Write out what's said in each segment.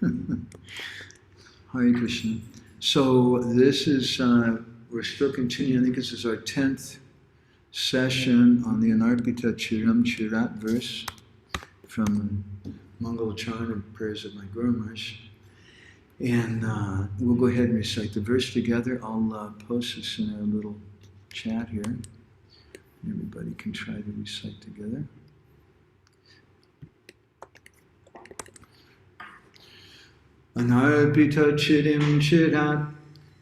Hare Krishna. So this is, we're still continuing, I think this is our 10th session on the Anarpita cirat verse from Mangal Charana prayers of my Guru Maharaj. And we'll go ahead and recite the verse together. I'll post this in our little chat here. Everybody can try to recite together. Anarpita chirim chirat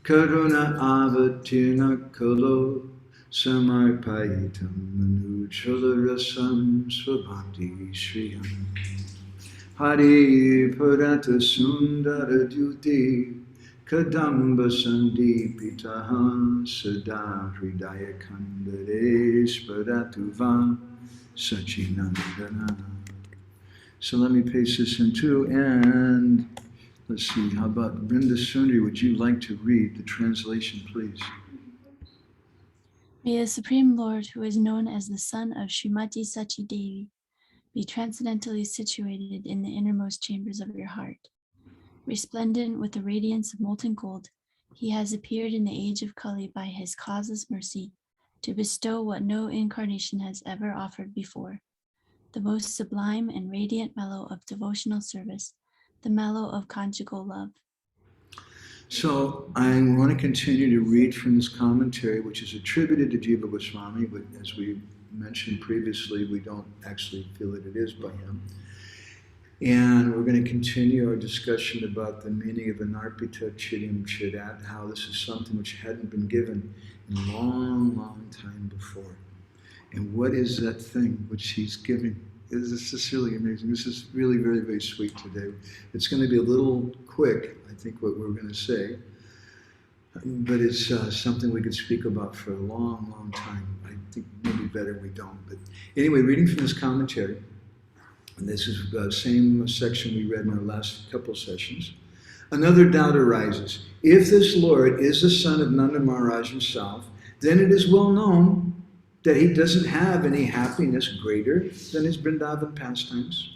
karuna avatirna kalo samarpayitam manuchalarasam svabhakti shriyam Hari Purata Sundara Dyuti Kadamba Sandipitaha Sada Hridaya Kandare Sparatuva Sachinandana. So let me paste this in too, and let's see, how about Brinda Sundari, would you like to read the translation, please? May the Supreme Lord, who is known as the son of Srimati Sachi Devi, be transcendentally situated in the innermost chambers of your heart. Resplendent with the radiance of molten gold, he has appeared in the age of Kali by his causeless mercy to bestow what no incarnation has ever offered before, the most sublime and radiant mellow of devotional service, the mellow of conjugal love. So I want to continue to read from this commentary, which is attributed to Jiva Goswami, but as we mentioned previously, we don't actually feel that it is by him. And we're going to continue our discussion about the meaning of Anarpita Chirim Chirat, how this is something which hadn't been given in a long, long time before. And what is that thing which he's giving? This is just really amazing. This is really very, very sweet today. It's going to be a little quick, I think, what we're going to say. But it's something we could speak about for a long, long time. I think maybe better we don't. But anyway, reading from this commentary, and this is the same section we read in our last couple sessions. Another doubt arises. If this Lord is the son of Nanda Maharaj himself, then it is well known that he doesn't have any happiness greater than his Vrindavan pastimes.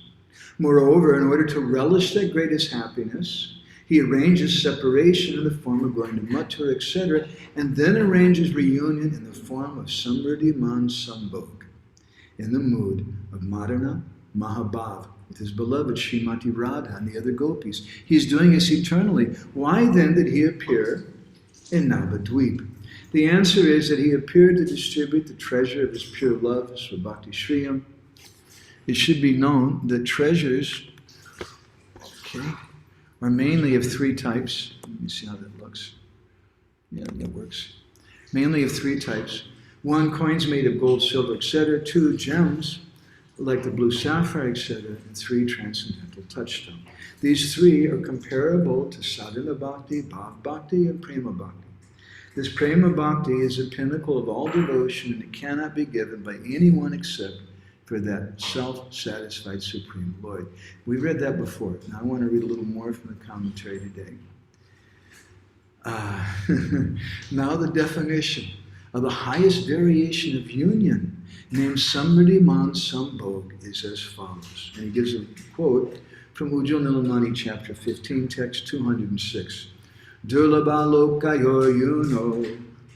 Moreover, in order to relish that greatest happiness, he arranges separation in the form of going to Mathura, etc., and then arranges reunion in the form of Samriddhi Man Sambhog, in the mood of Madana Mahabhav, with his beloved Srimati Radha and the other gopis. He's doing this eternally. Why then did he appear in Navadvip? The answer is that he appeared to distribute the treasure of his pure love, Svabhakti Shriyam. It should be known that treasures, are mainly of three types. Let me see how that looks. Yeah, that works. Mainly of three types. One, coins made of gold, silver, etc. Two, gems, like the blue sapphire, etc. And three, transcendental touchstone. These three are comparable to sadhana bhakti, bhav bhakti, and prema bhakti. This prema bhakti is the pinnacle of all devotion, and it cannot be given by anyone except for that self-satisfied Supreme Lord. We read that before. Now I want to read a little more from the commentary today. Now the definition of the highest variation of union, named Samriddhi Man Sambhog, is as follows. And he gives a quote from Ujjwal Nilamani, chapter 15, text 206. Durlabha lokayo yuno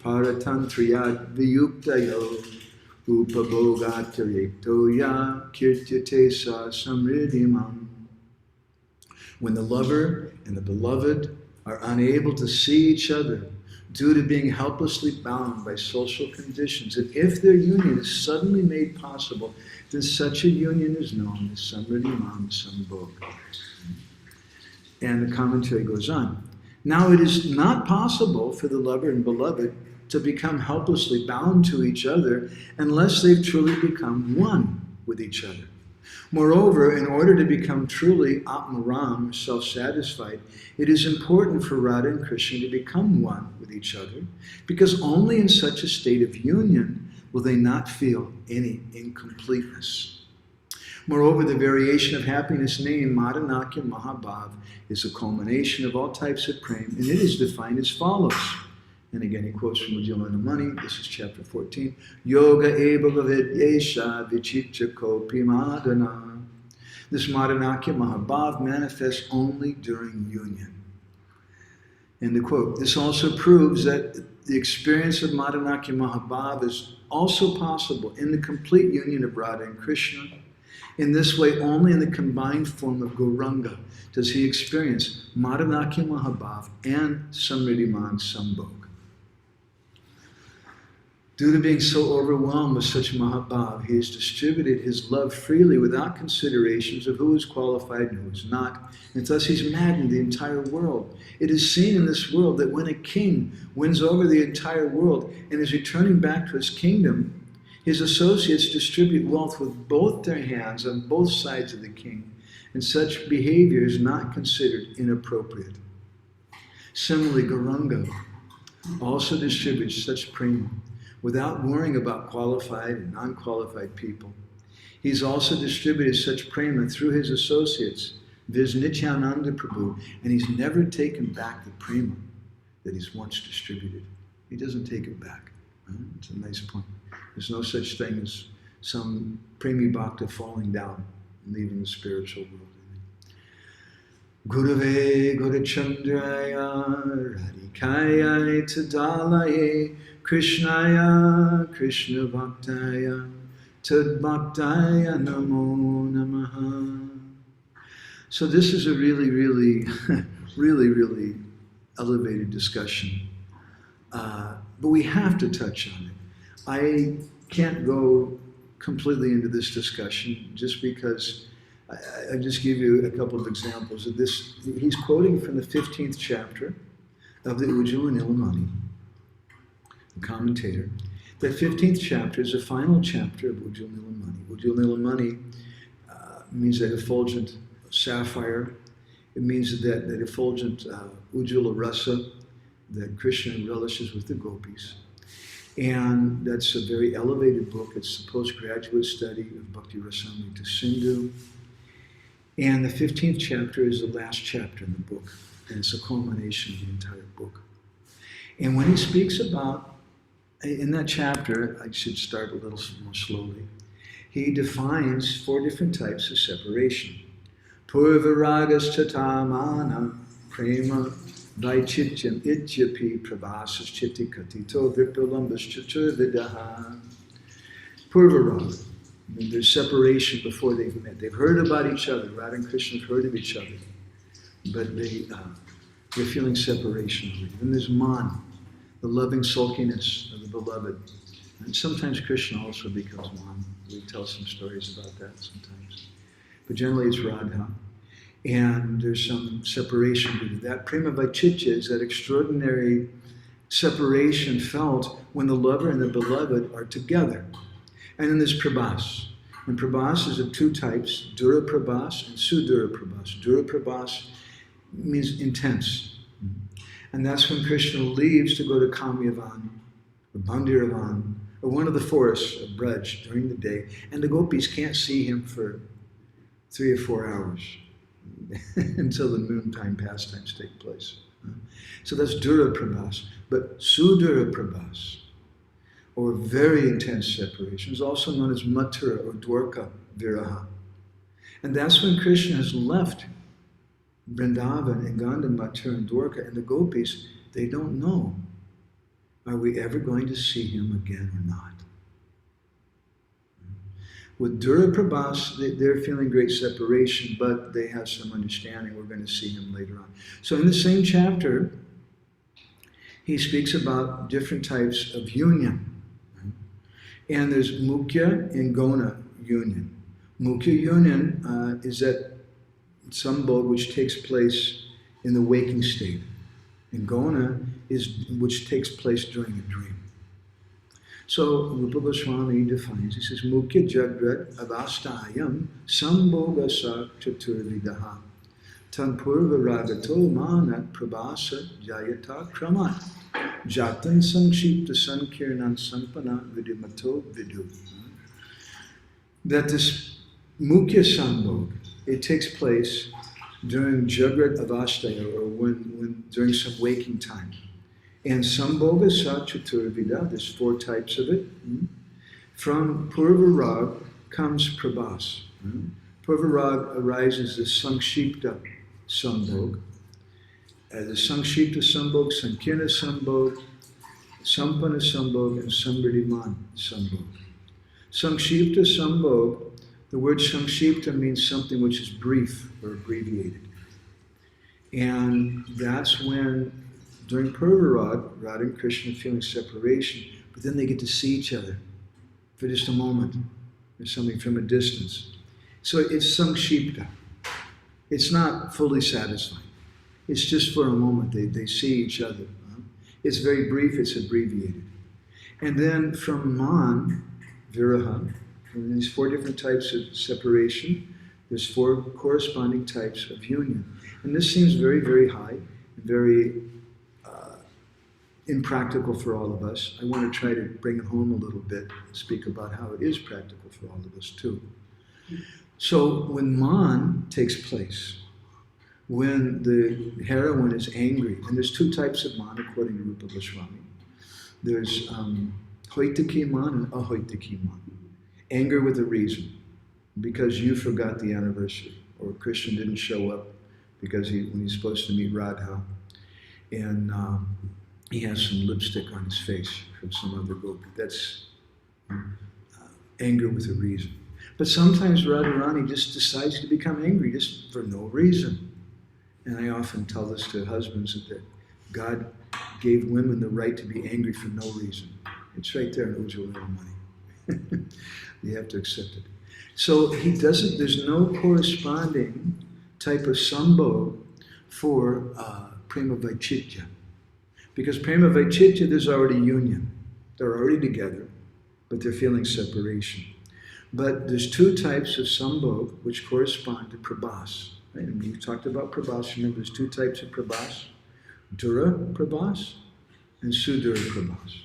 paratantriyat viyuktayo upabhogatariktoya kirtyate sa samriddhimam. When the lover and the beloved are unable to see each other due to being helplessly bound by social conditions, and if their union is suddenly made possible, then such a union is known as Samriddhimam Sambhog. And the commentary goes on. Now it is not possible for the lover and beloved to become helplessly bound to each other unless they've truly become one with each other. Moreover, in order to become truly Atmaram, self-satisfied, it is important for Radha and Krishna to become one with each other, because only in such a state of union will they not feel any incompleteness. Moreover, the variation of happiness named Madanakya Mahabhav is a culmination of all types of prema, and it is defined as follows. And again, he quotes from Ujjwal Nilamani, this is chapter 14. Yoga eva vavidyesha vichicha kopi madana This Madhanakya Mahabhav manifests only during union. End of quote. This also proves that the experience of Madhanakya Mahabhav is also possible in the complete union of Radha and Krishna. In this way, only in the combined form of Gauranga does he experience Madhanakya Mahabhav and Samriddhiman Sambhog. Due to being so overwhelmed with such Mahabhav, he has distributed his love freely without considerations of who is qualified and who is not, and thus he's maddened the entire world. It is seen in this world that when a king wins over the entire world and is returning back to his kingdom, his associates distribute wealth with both their hands on both sides of the king, and such behavior is not considered inappropriate. Similarly, Gauranga also distributes such prema without worrying about qualified and non-qualified people. He's also distributed such prema through his associates, viz. Nityananda Prabhu, and he's never taken back the prema that he's once distributed. He doesn't take it back. It's a nice point. There's no such thing as some premi bhakta falling down and leaving the spiritual world. Gurave Gurachandraya Radhikaya Tadalaye Krishnaya Krishna Bhaktaya Tad Bhaktaya Namo Namaha. So this is a really, really elevated discussion. But we have to touch on it. I can't go completely into this discussion just because I just give you a couple of examples of this. He's quoting from the 15th chapter of the Ujjvala Nilamani, the commentator. That 15th chapter is the final chapter of Ujjvala Nilamani. Ujjvala Nilamani means that effulgent sapphire. It means that effulgent Ujjvala Rasa that Krishna relishes with the gopis. And that's a very elevated book. It's the postgraduate study of Bhakti Rasamrita Sindhu. And the 15th chapter is the last chapter in the book. And it's a culmination of the entire book. And when he speaks about, in that chapter, I should start a little more slowly, he defines 4 different types of separation. Purvaragas chatamana prema Vaichityam ityapi prabhasas chitti katito vipulambas chaturvidaha. Purvaraga. There's separation before they've met. They've heard about each other. Radha and Krishna have heard of each other. But they're feeling separation already. Then there's man, the loving sulkiness of the beloved. And sometimes Krishna also becomes man. We tell some stories about that sometimes. But generally it's Radha. And there's some separation due to that. Prema Vaichitya is that extraordinary separation felt when the lover and the beloved are together. And then there's Prabhas. And Prabhas is of 2 types, Dura Prabhas and Sudura Prabhas. Dura Prabhas means intense. And that's when Krishna leaves to go to Kamyavan, or Bandiravan, or one of the forests of Braj during the day. And the gopis can't see him for 3 or 4 hours. Until the noontime pastimes take place. So that's Dura Prabhas. But Sudura Prabhas, or very intense separation, is also known as Mathura or Dwarka Viraha. And that's when Krishna has left Vrindavan and gone to Mathura and Dwarka, and the gopis, they don't know, are we ever going to see him again or not? With Dura Prabhas, they're feeling great separation, but they have some understanding. We're going to see him later on. So in the same chapter, he speaks about different types of union. And there's Mukhya and Gona union. Mukhya union is that sambhog which takes place in the waking state. And Gona is which takes place during a dream. So Rupa Goswami defines, he says, Mukhya Jagrat Avastayam Sambhogasa Chaturvidaha Tanpurva Ragato Manat Prabhasa Jayata Kramat Jatan Sankshipta Sankirnan Sampana Vidimato Vidu. That this Mukhya Sambhog, it takes place during Jagrat Avastaya, or when during some waking time. And Sambhoga Sa Chaturvida, there's 4 types of it. From Purva Rag comes Prabhas. Purvarag arises as Sankshipta Sambhog. The Sankshipta Sambhog, Sankirna Sambhog, Sampanna Sambhog, and Samriddhiman Sambhog. Sankshipta Sambhog, the word Sankshipta means something which is brief or abbreviated. And that's when, during Purvarag, Radha and Krishna are feeling separation, but then they get to see each other for just a moment, or something from a distance. So it's Sankshipta. It's not fully satisfying. It's just for a moment. They see each other. It's very brief, it's abbreviated. And then from Man, Viraha, from these 4 different types of separation, there's 4 corresponding types of union. And this seems very, very high, very impractical for all of us. I want to try to bring it home a little bit and speak about how it is practical for all of us too. So when Man takes place, when the heroine is angry, and there's 2 types of Man according to Rupa Goswami. There's Hoitaki Man and Ahoitaki Man. Anger with a reason, because you forgot the anniversary, or Krishna didn't show up because when he's supposed to meet Radha, and he has some lipstick on his face from some other gopi. That's anger with a reason. But sometimes Radharani just decides to become angry just for no reason. And I often tell this to husbands that God gave women the right to be angry for no reason. It's right there in Ujjwala Money. You have to accept it. So he doesn't, there's no corresponding type of sambhog for prema vaichitya. Because prema vaichitya, there's already union. They're already together, but they're feeling separation. But there's 2 types of sambhog which correspond to prabhas. Right? And we talked about prabhas. Remember, there's 2 types of prabhas. Dura prabhas and Sudura prabhas.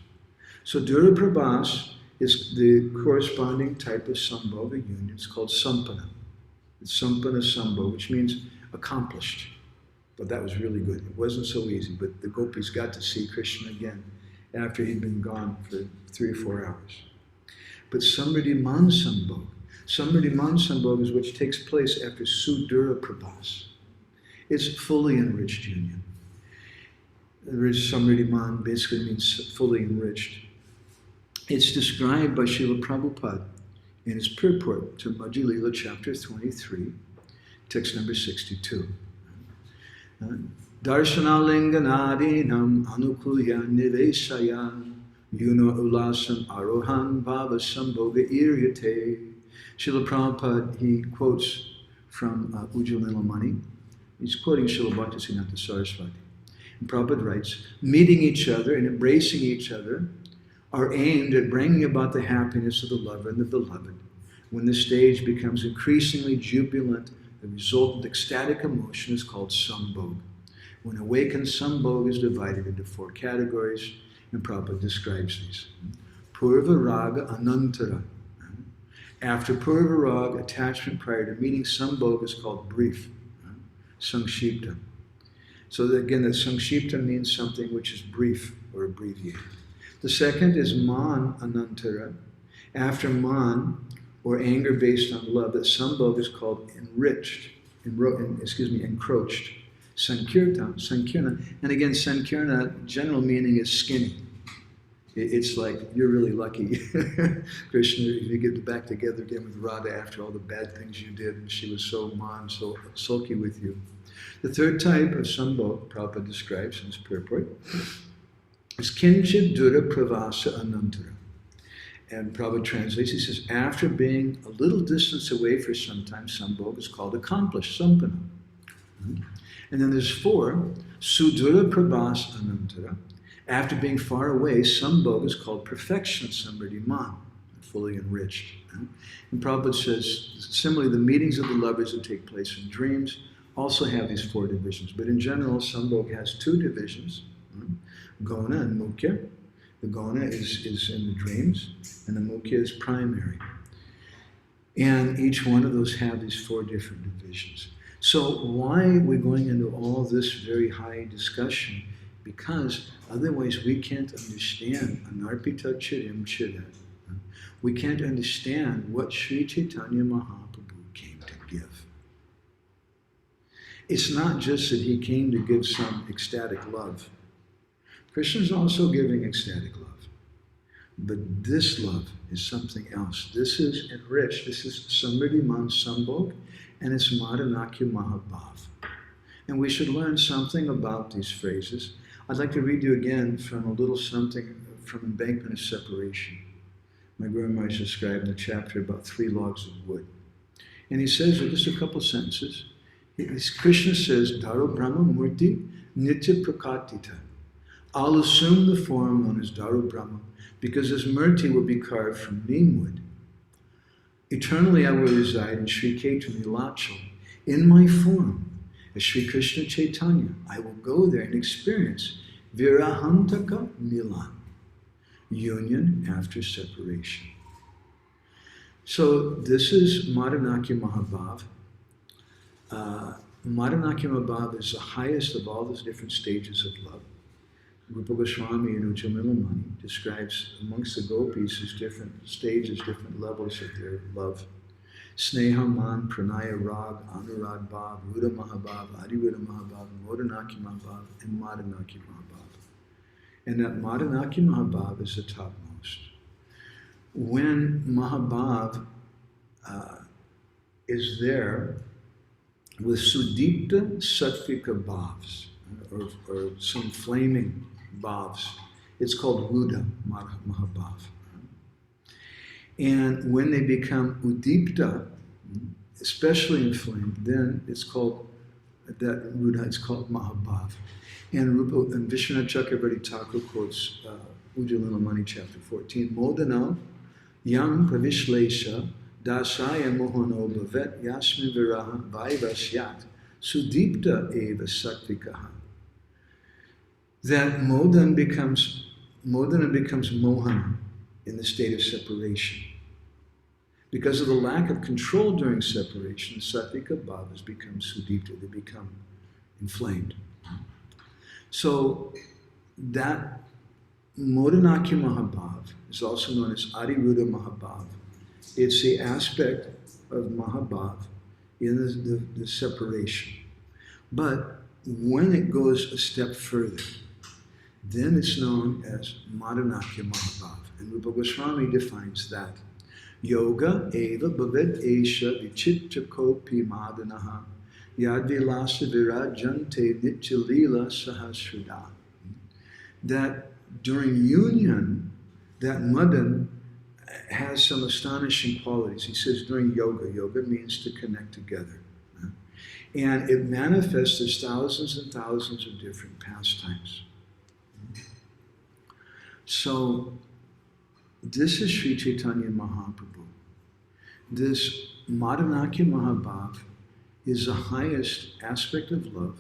So Dura prabhas is the corresponding type of sambhog, a union. It's called sampanna. It's sampanna sambhog, which means accomplished. But that was really good. It wasn't so easy, but the gopis got to see Krishna again after he'd been gone for 3 or 4 hours. But Samriddhiman Sambhog. Samriddhiman Sambhog is which takes place after Sudura Prabhas. It's fully enriched union. Samriddhiman basically means fully enriched. It's described by Srila Prabhupada in his purport to Madhya Lila chapter 23, text number 62. Darsanalinganadinam anukulya nivesaya yuno ulasam arohan bhava sambhoga iryate. Srila Prabhupada, he quotes from Ujjwala Mani. He's quoting Srila Bhaktisiddhanta Saraswati. And Prabhupada writes, meeting each other and embracing each other are aimed at bringing about the happiness of the lover and the beloved. When the stage becomes increasingly jubilant, the resultant ecstatic emotion is called sambhog. When awakened, sambhog is divided into 4 categories, and Prabhupada describes these. Purva raga anantara. After purva raga, attachment prior to meeting, sambhog is called brief, sankshipta. So that, again, that sankshipta means something which is brief or abbreviated. The second is man anantara. After man, or anger based on love, that sambhog is called encroached, sankirna. And again, sankirna, general meaning is skinny. It's like, you're really lucky, Krishna, if you get back together again with Radha after all the bad things you did, and she was so sulky with you. The third type of sambhog, Prabhupada describes in his purport, is kinchit dura pravasa anantara. And Prabhupada translates, he says, after being a little distance away for some time, sambhog is called accomplished, sampanna. And then there's 4, sudura prabhas anantara. After being far away, sambhog is called perfection, samriddhiman, fully enriched. And Prabhupada says, similarly, the meetings of the lovers that take place in dreams also have these 4 divisions. But in general, sambhog has 2 divisions, gona and mukhya. The gona is in the dreams, and the mukhya is primary. And each one of those have these 4 different divisions. So why are we going into all this very high discussion? Because otherwise we can't understand Anarpita carim cirat. We can't understand what Sri Chaitanya Mahaprabhu came to give. It's not just that he came to give some ecstatic love. Krishna's also giving ecstatic love. But this love is something else. This is enriched. This is Samriddhi Man Sambhog, and it's Madhanakya Mahabhav. And we should learn something about these phrases. I'd like to read you again from a little something from Embankment of Separation. My Guru Maharaj described in the chapter about 3 logs of wood. And he says, with just a couple sentences, Krishna says, Dharo Brahma Murti Nitya Prakatita. I'll assume the form known as Dharo Brahma, because his murti will be carved from neem wood. Eternally I will reside in Sri Ketu Nilachal, in my form, as Sri Krishna Chaitanya. I will go there and experience Virahantaka Milan, union after separation. So this is Madhanakya Mahabhav. Madhanakya Mahabhav is the highest of all those different stages of love. Rupa Goswami in Ujjvalamani describes amongst the gopis as different stages, different levels of their love. Sneha Man, Pranaya Rag, Anurag Bhav, Ruda Mahabhav, Adiruda Mahabhav, Modanakya Mahabhav, and Madhanakya Mahabhav. And that Madhanakya Mahabhav is the topmost. When Mahabhav is there with Sudipta Sattvika Bhavs, or some flaming bhavs. It's called Ruda Mahabhav. And when they become Udipta, especially inflamed, then it's called, that Ruda, it's called Mahabhav. And Vishwanath Chakravarti Thakur quotes Ujjvalamani chapter 14, Modana Yam Pravishlesha Dasaya Mohano Bhavet Yasmin Viraha Vaivasyat Sudipta Eva Sattvikaha. That Modana becomes Mohana in the state of separation. Because of the lack of control during separation, the Sattvika bhavas become Sudipta, they become inflamed. So that Modanakya Mahabhav is also known as Adiruda Mahabhav. It's the aspect of Mahabhav in the separation. But when it goes a step further, then it's known as Madhanakya Mahabhav. And Rupa Goswami defines that. Yoga eva bhavet esha vichitta kopi madanaha yadvilasa virajante nityalila sahasrada. That during union, that Madan has some astonishing qualities. He says during yoga, yoga means to connect together. And it manifests as thousands and thousands of different pastimes. So, this is Sri Chaitanya Mahaprabhu. This Madhanakya Mahabhav is the highest aspect of love.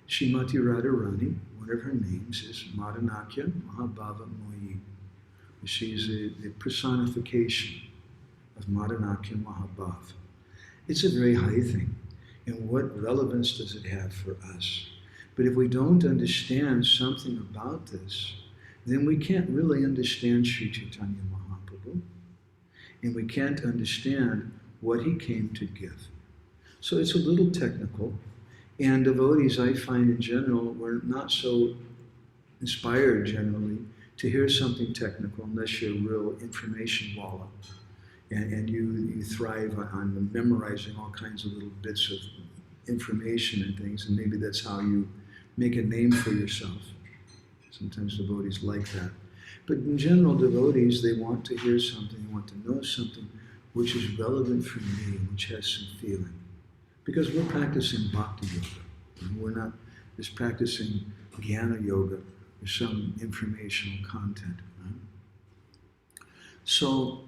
Srimati Radharani, one of her names is Madhanakya Mahabhava Moyi. She is the personification of Madhanakya Mahabhav. It's a very high thing. And what relevance does it have for us? But if we don't understand something about this, then we can't really understand Sri Chaitanya Mahaprabhu, and we can't understand what he came to give. So it's a little technical, and devotees, I find in general, were not so inspired generally to hear something technical unless you're a real information walla, and you thrive on memorizing all kinds of little bits of information and things, and maybe that's how you make a name for yourself. Sometimes devotees like that. But in general, devotees, they want to hear something, they want to know something which is relevant for me, which has some feeling. Because we're practicing bhakti yoga. And we're not just practicing jnana yoga or some informational content. Right? So,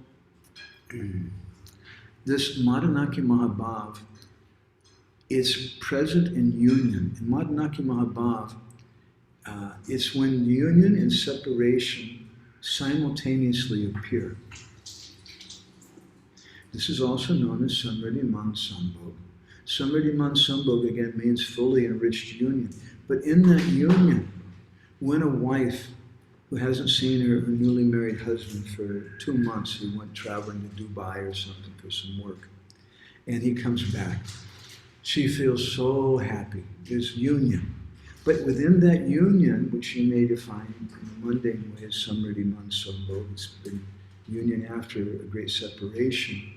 this Madhanakya Mahabhav is present in union. In Madhanakya Mahabhav, it's when union and separation simultaneously appear. This is also known as Samriddhi Man Sambhog. Samriddhi Man Sambhog again means fully enriched union. But in that union, when a wife who hasn't seen her newly married husband for 2 months, he went traveling to Dubai or something for some work, and he comes back. She feels so happy. There's union. But within that union, which she may define in a mundane way as Samriti Mansambho, it's been union after a great separation,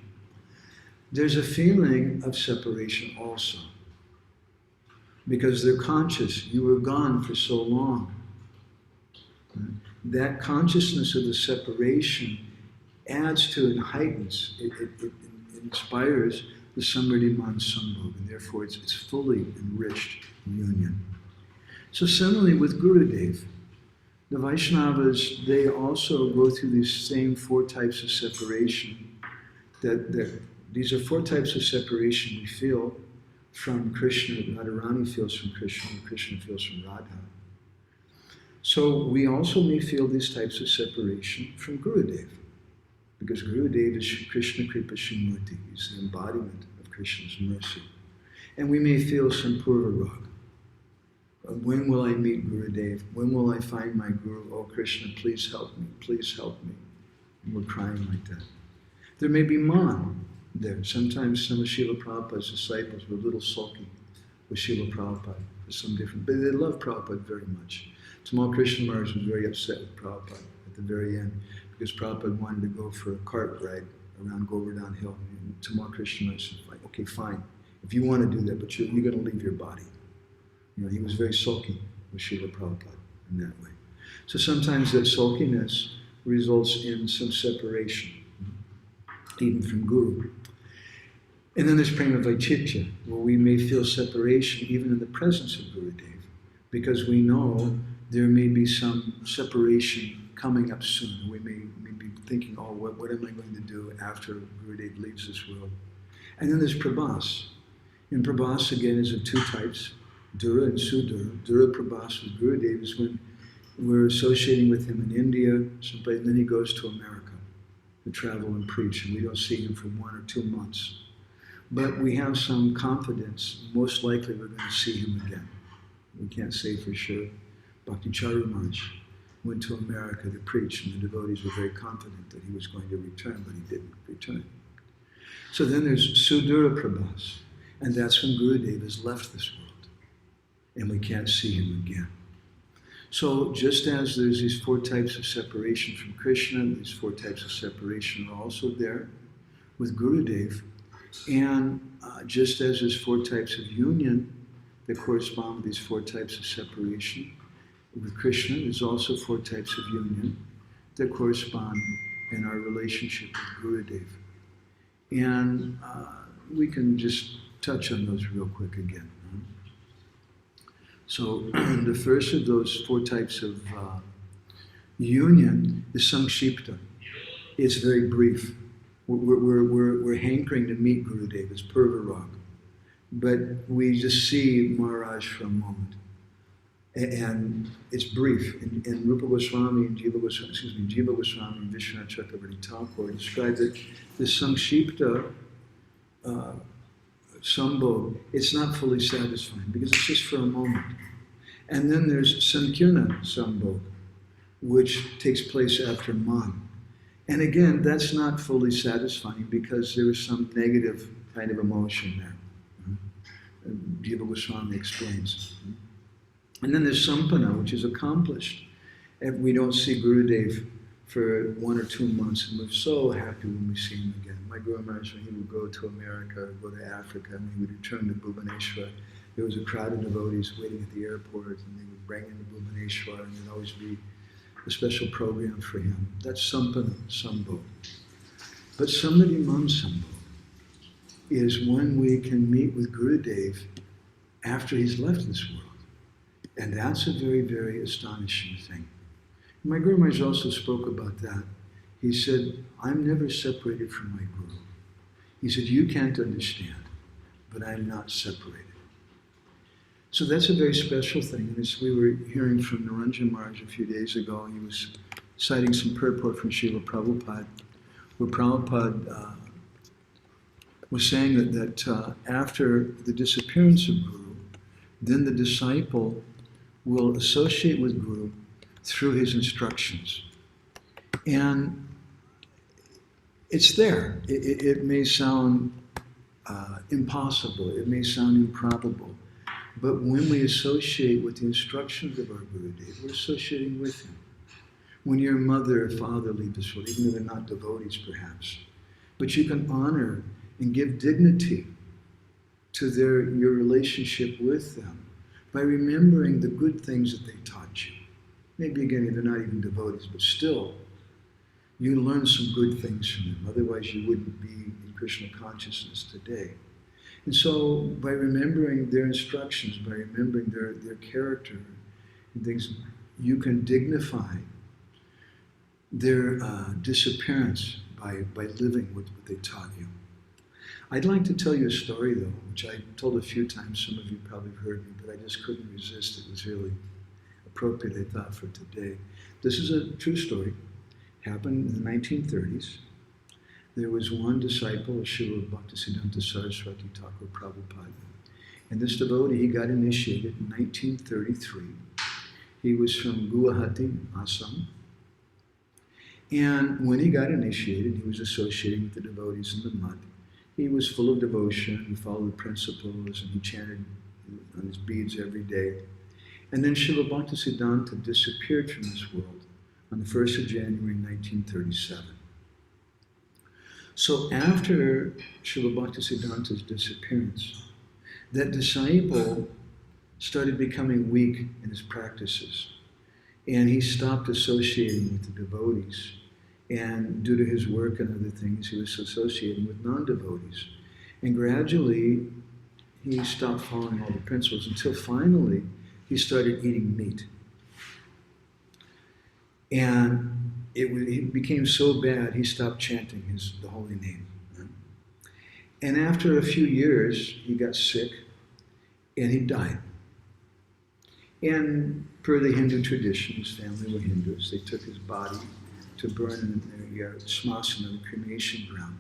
there's a feeling of separation also. Because they're conscious, you were gone for so long. That consciousness of the separation adds to and heightens, it inspires the Samriti Mansambho, and therefore it's fully enriched union. So similarly with Gurudev, the Vaishnavas, they also go through these same 4 types of separation. These are 4 types of separation we feel from Krishna. Radharani feels from Krishna, and Krishna feels from Radha. So we also may feel these types of separation from Gurudev, because Gurudev is Krishna Kripa Shrimurti. He's the embodiment of Krishna's mercy. And we may feel some purva rag. When will I meet Gurudev? When will I find my Guru? Oh Krishna, please help me, please help me. And we're crying like that. There may be man there. Sometimes some of Srila Prabhupada's disciples were a little sulky with Srila Prabhupada for some different, but they loved Prabhupada very much. Tamal Krishna Maharaj was very upset with Prabhupada at the very end because Prabhupada wanted to go for a cart ride around Govardhan Hill. And Tamal Krishna Maharaj said, okay, fine, if you want to do that, but you're going to leave your body. You know, he was very sulky with Srila Prabhupada in that way. So sometimes that sulkiness results in some separation, even from Guru. And then there's prema vaichitya, where we may feel separation even in the presence of Gurudev, because we know there may be some separation coming up soon. We may be thinking, oh, what am I going to do after Gurudev leaves this world? And then there's prabhas. And prabhas, again, is of 2 types, dura and sudura. Dura prabhas with Gurudev is when we're associating with him in India, and then he goes to America to travel and preach, and we don't see him for 1 or 2 months. But we have some confidence, most likely we're going to see him again. We can't say for sure. Bhakti Charu Maharaj went to America to preach, and the devotees were very confident that he was going to return, but he didn't return. So then there's Sudura Prabhas, and that's when Gurudev has left this world, and we can't see him again. So just as there's these 4 types of separation from Krishna, these 4 types of separation are also there with Gurudev, and just as there's 4 types of union that correspond with these 4 types of separation with Krishna, there's also 4 types of union that correspond in our relationship with Gurudev. And we can just touch on those real quick again. So the first of those 4 types of union is Sankshipta. It's very brief. We're hankering to meet Gurudev, it's Purvarag. But we just see Maharaj for a moment. And it's brief. And Rupa Goswami and Jiva Goswami and Vishwanath Chakravarti Thakur describe that the Sankshipta Sambhog, it's not fully satisfying because it's just for a moment. And then there's Sankirna Sambhog, which takes place after Man. And again, that's not fully satisfying because there is some negative kind of emotion there. Jiva Goswami explains. And then there's Sampana, which is accomplished. And we don't see Gurudev for 1 or 2 months, and we're so happy when we see him again. My Guru Maharaj, when he would go to America, go to Africa, and he would return to Bhubaneswar, there was a crowd of devotees waiting at the airport, and they would bring him to Bhubaneswar, and there'd always be a special program for him. That's Sampana Sambho. But Samriti Mansambho is when we can meet with Gurudev after he's left this world. And that's a very, very astonishing thing. My Guru Maharaj also spoke about that. He said, I'm never separated from my Guru. He said, you can't understand, but I'm not separated. So that's a very special thing. And as we were hearing from Naranjan Maharaj a few days ago, he was citing some purport from Srila Prabhupada, where Prabhupada was saying that after the disappearance of Guru, then the disciple will associate with Guru through his instructions. And it's there. It may sound impossible. It may sound improbable. But when we associate with the instructions of our Gurudev, we're associating with him. When your mother or father leave this world, even though they're not devotees perhaps, but you can honor and give dignity to your relationship with them by remembering the good things that they taught you. Maybe again, they're not even devotees, but still, you learn some good things from them. Otherwise, you wouldn't be in Krishna consciousness today. And so, by remembering their instructions, by remembering their character and things, you can dignify their disappearance by living with what they taught you. I'd like to tell you a story, though, which I told a few times. Some of you probably have heard me, but I just couldn't resist. It was really appropriate, I thought, for today. This is a true story. Happened in the 1930s. There was one disciple of Srila Bhaktisiddhanta Saraswati Thakur Prabhupada. And this devotee, he got initiated in 1933. He was from Guwahati, Assam. And when he got initiated, he was associating with the devotees in the mud. He was full of devotion, he followed the principles, and he chanted on his beads every day. And then Srila Bhaktisiddhanta disappeared from this world on the 1st of January 1937. So after Srila Bhaktisiddhanta's disappearance, that disciple started becoming weak in his practices. And he stopped associating with the devotees. And due to his work and other things, he was associating with non-devotees. And gradually, he stopped following all the principles until finally, he started eating meat. And it became so bad, he stopped chanting the holy name. And after a few years, he got sick, and he died. And per the Hindu tradition, his family were Hindus, they took his body to burn in the smasana, the cremation ground.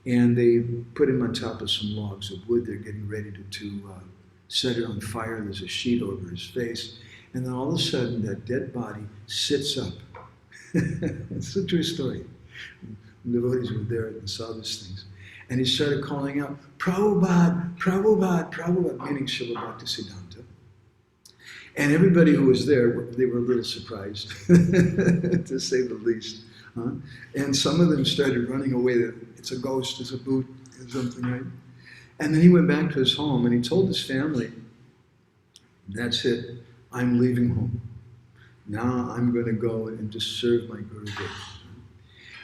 And they put him on top of some logs of wood. They're getting ready to set it on fire. There's a sheet over his face. And then all of a sudden, that dead body sits up. It's a true story. The devotees were there and saw these things. And he started calling out, Prabhupada, Prabhupada, Prabhupada, meaning Srila Bhaktisiddhanta. And everybody who was there, they were a little surprised, to say the least. Huh? And some of them started running away. It's a ghost, it's a boot, it's something, right? And then he went back to his home and he told his family, that's it, I'm leaving home. Now I'm going to go and just serve my Gurudev.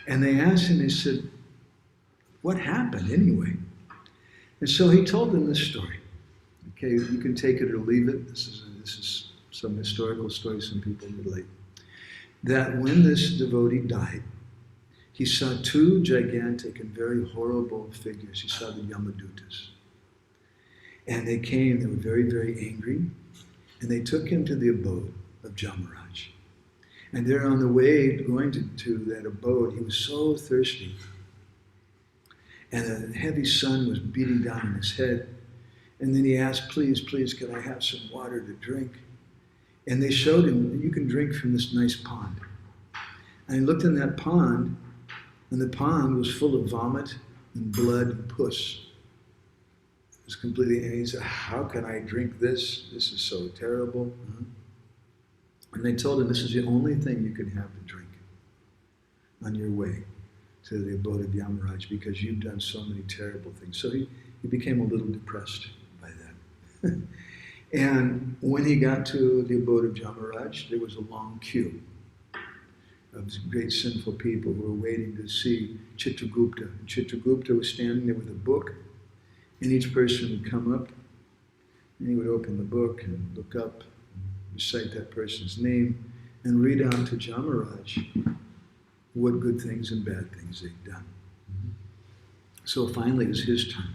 And they asked him, they said, what happened anyway? And so he told them this story. Okay, you can take it or leave it. This is some historical story some people relate. That when this devotee died, he saw two gigantic and very horrible figures. He saw the Yamadutas. And they came, they were very, very angry, and they took him to the abode of Jamaraj. And there on the way going to that abode, he was so thirsty. And a heavy sun was beating down on his head. And then he asked, please, can I have some water to drink? And they showed him, you can drink from this nice pond. And he looked in that pond, and the pond was full of vomit and blood and puss. It was completely, and he said, how can I drink this? This is so terrible. And they told him, this is the only thing you can have to drink on your way to the abode of Yamaraj, because you've done so many terrible things. So he became a little depressed by that. And when he got to the abode of Jamaraj, there was a long queue of great sinful people who were waiting to see Chitragupta. And Chitragupta was standing there with a book, and each person would come up, and he would open the book and look up, and recite that person's name, and read out to Jamaraj what good things and bad things they'd done. So finally it was his turn.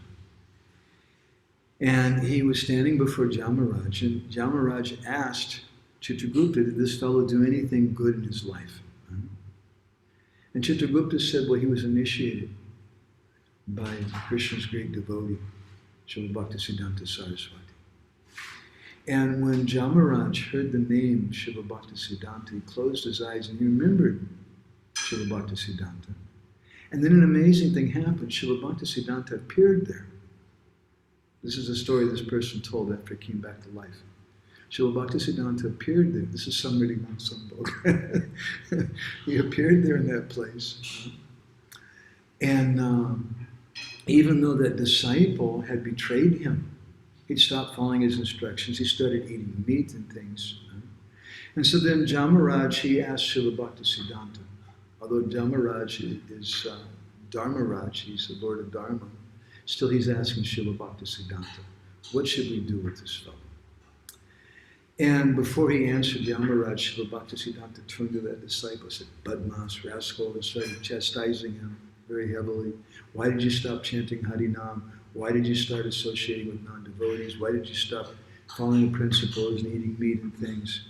And he was standing before Jamaraj, and Jamaraj asked Chitragupta, did this fellow do anything good in his life? And Chitragupta said, well, he was initiated by Krishna's great devotee, Srila Bhaktisiddhanta Saraswati. And when Jamaraj heard the name Srila Bhaktisiddhanta, he closed his eyes and he remembered Srila Bhaktisiddhanta. And then an amazing thing happened. Srila Bhaktisiddhanta appeared there. This is a story this person told after he came back to life. Srila Bhaktisiddhanta appeared there. This is Samriti Mansambhog. He appeared there in that place. And even though that disciple had betrayed him, he'd stopped following his instructions. He started eating meat and things. And so then Jamaraj, he asked Srila Bhaktisiddhanta, although Jamaraj is Dharmaraj, he's the Lord of Dharma, still he's asking Srila Bhaktisiddhanta, what should we do with this fellow? And before he answered Yamaraj, Srila Bhaktisiddhanta turned to that disciple and said, Badmas, rascal, and started chastising him very heavily. Why did you stop chanting Harinam? Why did you start associating with non-devotees? Why did you stop following the principles and eating meat and things?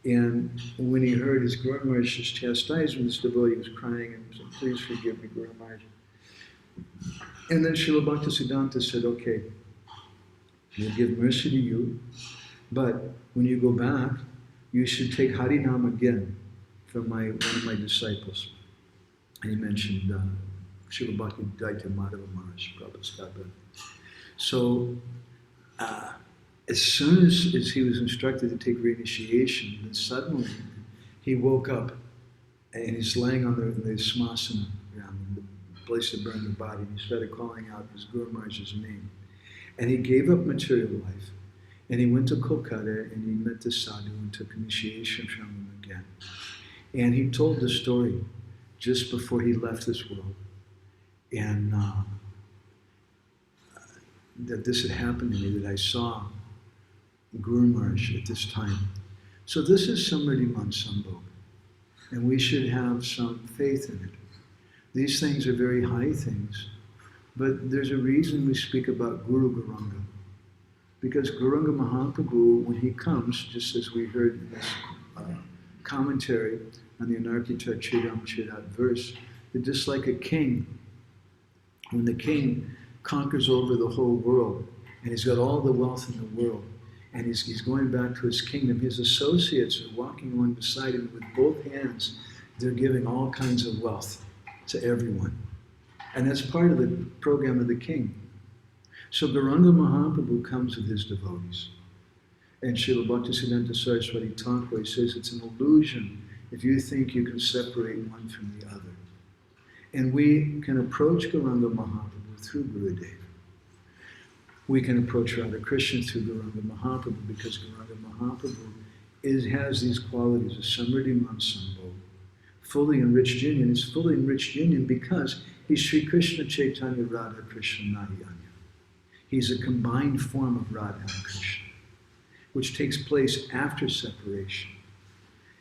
And when he heard his Guru Maharaj just chastise him, this devotee was crying and said, please forgive me, Guru Maharaj. And then Srila Bhaktisiddhanta said, okay, we'll give mercy to you, but when you go back, you should take Harinam again from one of my disciples. And he mentioned Srila Bhakti Daitya Madhava Maharaj, Prabhupada's godbrother. So, as soon as he was instructed to take reinitiation, then suddenly he woke up and he's laying on the smasana, the place to burn the body, and he started calling out his Guru Maharaj's name. And he gave up material life, and he went to Kolkata and he met the sadhu and took initiation from him again. And he told the story just before he left this world, and that this had happened to me, that I saw Guru Maharaj at this time. So this is Samriti Mansambhog, and we should have some faith in it. These things are very high things, but there's a reason we speak about Guru Gauranga. Because Gauranga Mahaprabhu, when he comes, just as we heard in this commentary on the Anarpita cirat verse, that just like a king, when the king conquers over the whole world, and he's got all the wealth in the world, and he's going back to his kingdom, his associates are walking along beside him with both hands. They're giving all kinds of wealth to everyone. And that's part of the program of the king. So Gauranga Mahaprabhu comes with his devotees. And Srila Bhaktisiddhanta Saraswati Thakur says it's an illusion if you think you can separate one from the other. And we can approach Gauranga Mahaprabhu through Gurudev. We can approach Radha Krishna through Gauranga Mahaprabhu because Gauranga Mahaprabhu has these qualities of Samriti Mansambhog, fully enriched union. It's fully enriched union because he's Sri Krishna Chaitanya Radha Krishna Nahi Anya. He's a combined form of Radha and Krishna, which takes place after separation.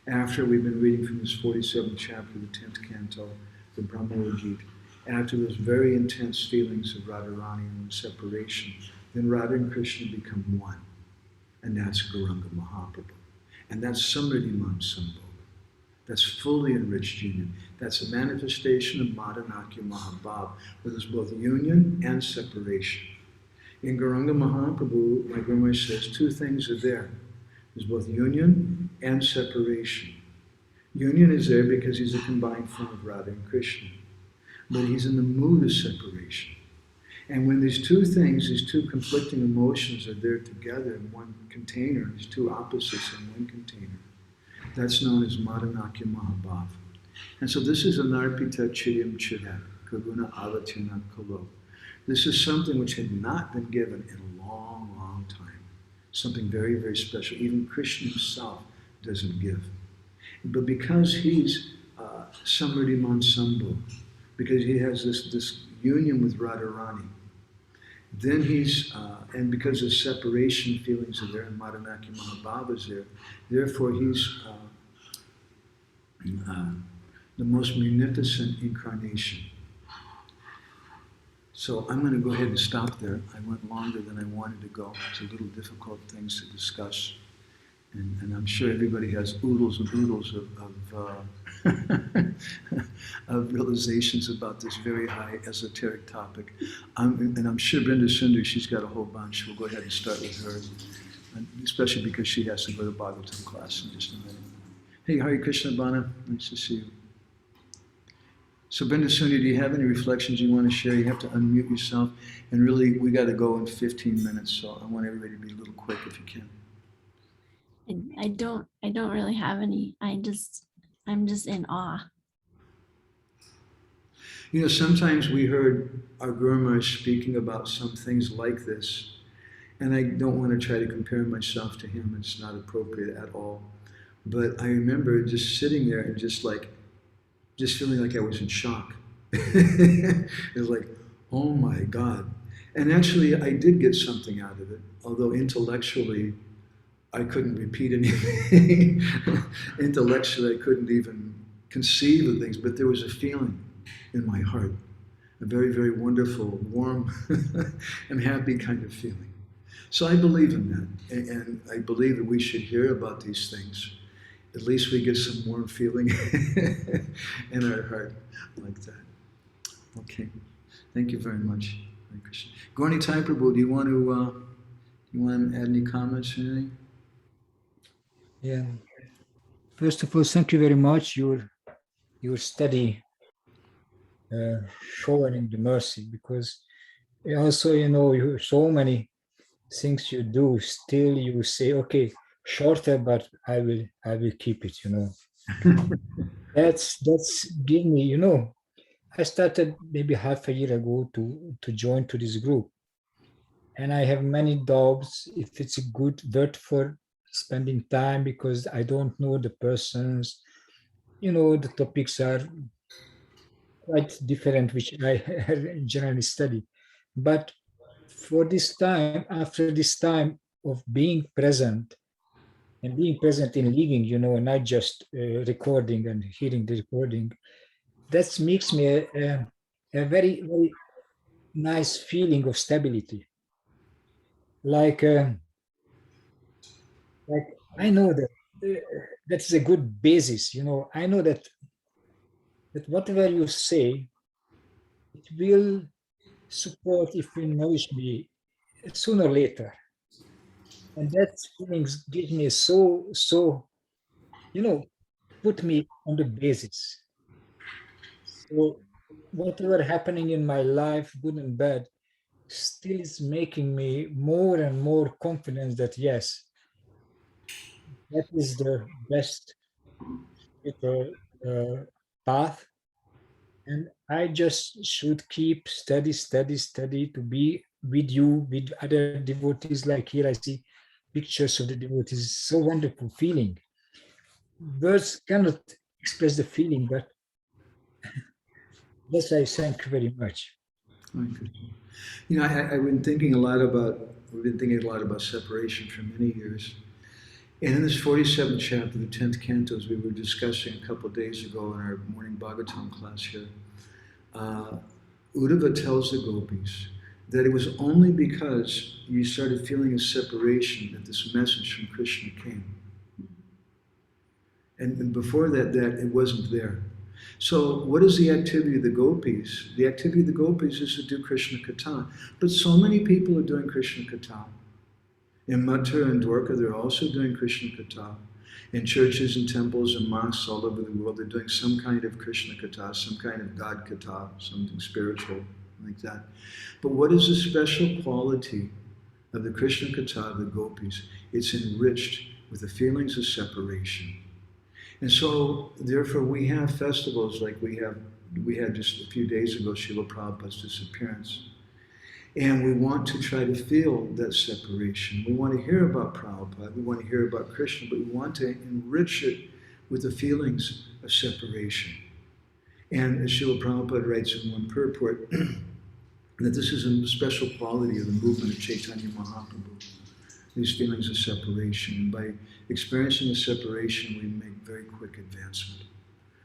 After we've been reading from this 47th chapter, the 10th canto, the Brahma Gita, after those very intense feelings of Radharani and separation, then Radha and Krishna become one. And that's Gauranga Mahaprabhu. And that's Samriti Mansambhog. That's fully enriched union. That's a manifestation of Madhanakya Mahabhav, where there's both union and separation. In Gauranga Mahaprabhu, like Ramesh says, two things are there. There's both union and separation. Union is there because he's a combined form of Radha and Krishna. But he's in the mood of separation. And when these two things, these two conflicting emotions are there together in one container, these two opposites in one container, that's known as Madhanakya Mahabhav. And so this is Anarpita cirat, Kaguna Alatina Kalo. This is something which had not been given in a long, long time. Something very, very special. Even Krishna himself doesn't give. But because he's Samriti Mansambhog, because he has this union with Radharani, then and because his separation feelings are there and Madhanakya Mahabhav is there, therefore he's the most munificent incarnation. So I'm going to go ahead and stop there. I went longer than I wanted to go. It's a little difficult things to discuss. And I'm sure everybody has oodles and oodles of realizations about this very high esoteric topic. And I'm sure Brenda Sundar, she's got a whole bunch. We'll go ahead and start with her, especially because she has to go to Bhagavatam class in just a minute. Hey, Hare Krishna Bana, nice to see you. So Bindasuni, do you have any reflections you want to share? You have to unmute yourself. And really, we got to go in 15 minutes, so I want everybody to be a little quick if you can. I don't really have any. I'm just in awe. You know, sometimes we heard our Guru Maharaj speaking about some things like this, and I don't want to try to compare myself to him. It's not appropriate at all. But I remember just sitting there and just feeling like I was in shock. It was like, oh my God. And actually, I did get something out of it, although intellectually, I couldn't repeat anything. Intellectually, I couldn't even conceive of things, but there was a feeling in my heart, a very, very wonderful, warm, and happy kind of feeling. So I believe in that, and I believe that we should hear about these things. At least we get some warm feeling in our heart like that. Okay, thank you very much. Hare Krishna. Gauri Thai Prabhu, do you want to add any comments or anything? Yeah. First of all, thank you very much. Your study showing the mercy, because also, you so many things you do, still you say, okay, shorter, but I will keep it, that's give me, I started maybe half a year ago to join to this group, and I have many doubts if it's a good word for spending time, because I don't know the persons, the topics are quite different, which I generally study. But for this time, after this time of being present and being present in living, not just recording and hearing the recording, that makes me a very, very nice feeling of stability. Like, like I know that that's a good basis. I know that whatever you say, it will support, if you nourish me sooner or later. And that feelings give me so put me on the basis. So whatever happening in my life, good and bad, still is making me more and more confident that yes, that is the best uh, path. And I just should keep steady to be with you, with other devotees. Like here, I see pictures of the devotees. So wonderful feeling. Words cannot express the feeling, but yes, I thank you very much. Okay. You know, I've been thinking a lot about, we've been thinking a lot about separation for many years. And in this 47th chapter, the 10th canto, as we were discussing a couple of days ago in our morning Bhagavatam class here, Uddhava tells the gopis that it was only because you started feeling a separation that this message from Krishna came. And before that, it wasn't there. So what is the activity of the gopis? The activity of the gopis is to do Krishna Katha. But so many people are doing Krishna Katha. In Mathura and Dwarka, they're also doing Krishna Katha. In churches and temples and mosques all over the world, they're doing some kind of Krishna Katha, some kind of God Katha, something spiritual like that. But what is the special quality of the Krishna Katha of the gopis? It's enriched with the feelings of separation. And so, therefore, we have festivals like we had just a few days ago, Srila Prabhupada's disappearance. And we want to try to feel that separation. We want to hear about Prabhupada, we want to hear about Krishna, but we want to enrich it with the feelings of separation. And as Srila Prabhupada writes in one purport, that this is a special quality of the movement of Chaitanya Mahaprabhu, these feelings of separation. And by experiencing the separation, we make very quick advancement.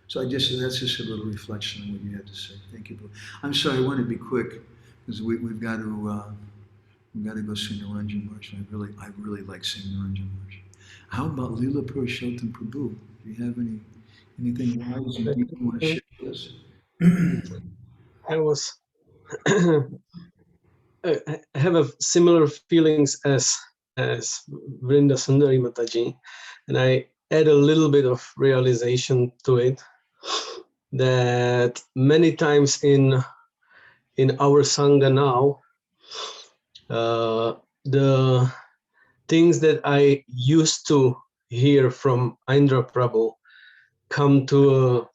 So that's just a little reflection on what you had to say. Thank you. I'm sorry, I want to be quick because we've got to go sing the Ranjan March. I really like singing the Ranjan March. How about Leela Purushottam Prabhu? Do you have anything wise and deep you want to share with us? I was I have a similar feelings as Vrinda Sundari Mataji, and I add a little bit of realization to it that many times in our Sangha now, the things that I used to hear from Indra Prabhu come to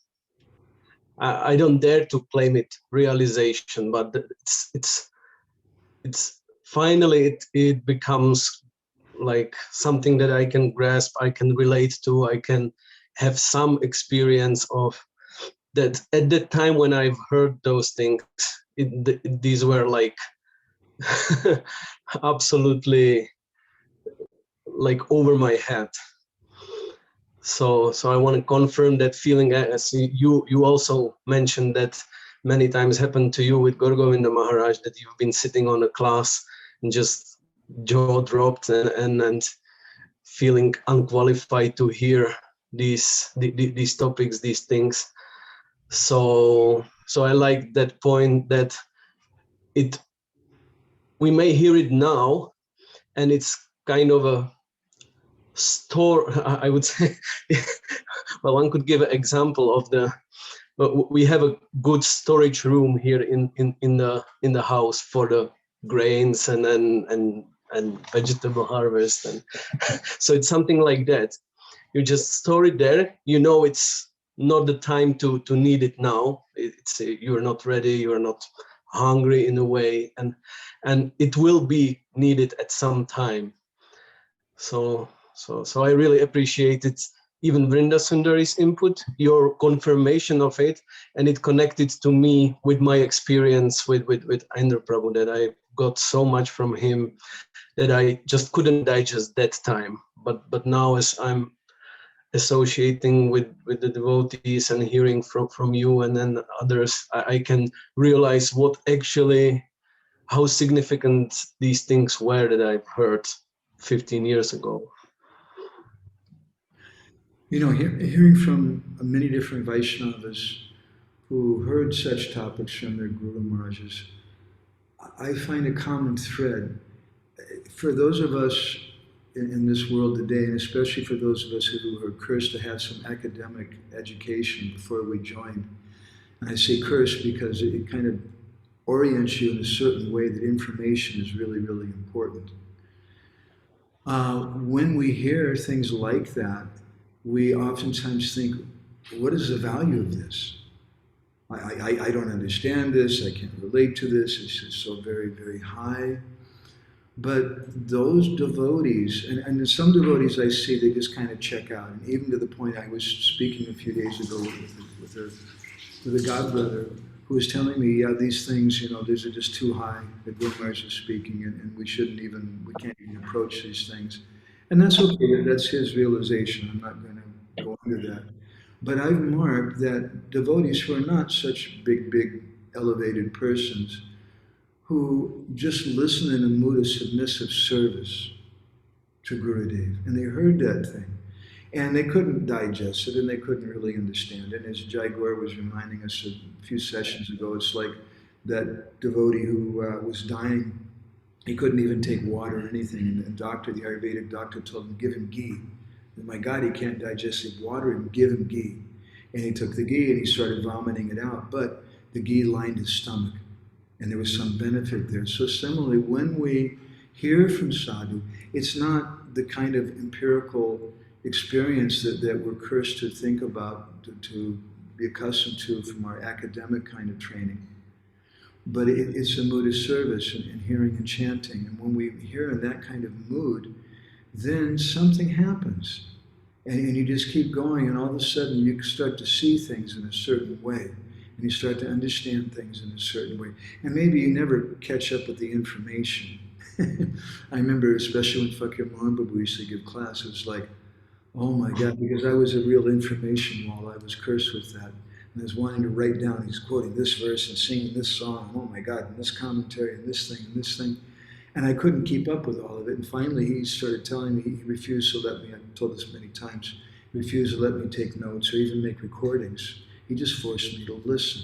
I don't dare to claim it realization, but it's finally it becomes like something that I can grasp, I can relate to, I can have some experience of that. At the time when I've heard those things, these were like absolutely like over my head. So I want to confirm that feeling, as you also mentioned that many times happened to you with Guru Govinda Maharaj, that you've been sitting on a class and just jaw dropped and feeling unqualified to hear these topics, these things. So I like that point that we may hear it now, and it's kind of a store, I would say. Well, one could give an example of but we have a good storage room here in the house for the grains and vegetable harvest, and so it's something like that. You just store it there. You know, it's not the time to need it now. It's you're not ready. You're not hungry in a way, and it will be needed at some time. So I really appreciated even Vrinda Sundari's input, your confirmation of it, and it connected to me with my experience with Indra Prabhu, that I got so much from him that I just couldn't digest that time. But now, as I'm associating with the devotees and hearing from you and then others, I can realize what actually, how significant these things were that I've heard 15 years ago. You know, hearing from many different Vaishnavas who heard such topics from their Guru Maharajas, I find a common thread. For those of us in this world today, and especially for those of us who are cursed to have some academic education before we join, and I say cursed because it kind of orients you in a certain way that information is really, really important. When we hear things like that, we oftentimes think, what is the value of this? I don't understand this, I can't relate to this, it's just so very, very high. But those devotees, and some devotees I see, they just kind of check out. And even to the point I was speaking a few days ago with a godbrother who was telling me, yeah, these things, you know, these are just too high. The Guru Maharaj is speaking, and we can't even approach these things. And that's okay, that's his realization. I'm not going to go into that. But I've marked that devotees who are not such big, elevated persons, who just listen in a mood of submissive service to Gurudev. And they heard that thing. And they couldn't digest it, and they couldn't really understand it. As Jai Gaur was reminding us a few sessions ago, it's like that devotee who was dying. He couldn't even take water or anything. And the doctor, the Ayurvedic doctor, told him, give him ghee. And my God, he can't digest the water, and give him ghee. And he took the ghee and he started vomiting it out. But the ghee lined his stomach, and there was some benefit there. So similarly, when we hear from sadhu, it's not the kind of empirical experience that we're cursed to think about, to be accustomed to from our academic kind of training. But it's a mood of service and hearing and chanting. And when we hear in that kind of mood, then something happens. And you just keep going, and all of a sudden you start to see things in a certain way. And you start to understand things in a certain way. And maybe you never catch up with the information. I remember, especially when Fakir Mohan Babu used to give class, it was like, oh my God, because I was a real information wall. I was cursed with that. And I was wanting to write down, he's quoting this verse and singing this song, oh my God, and this commentary and this thing and this thing. And I couldn't keep up with all of it. And finally he started telling me, he refused to let me, I've told this many times, he refused to let me take notes or even make recordings. He just forced me to listen.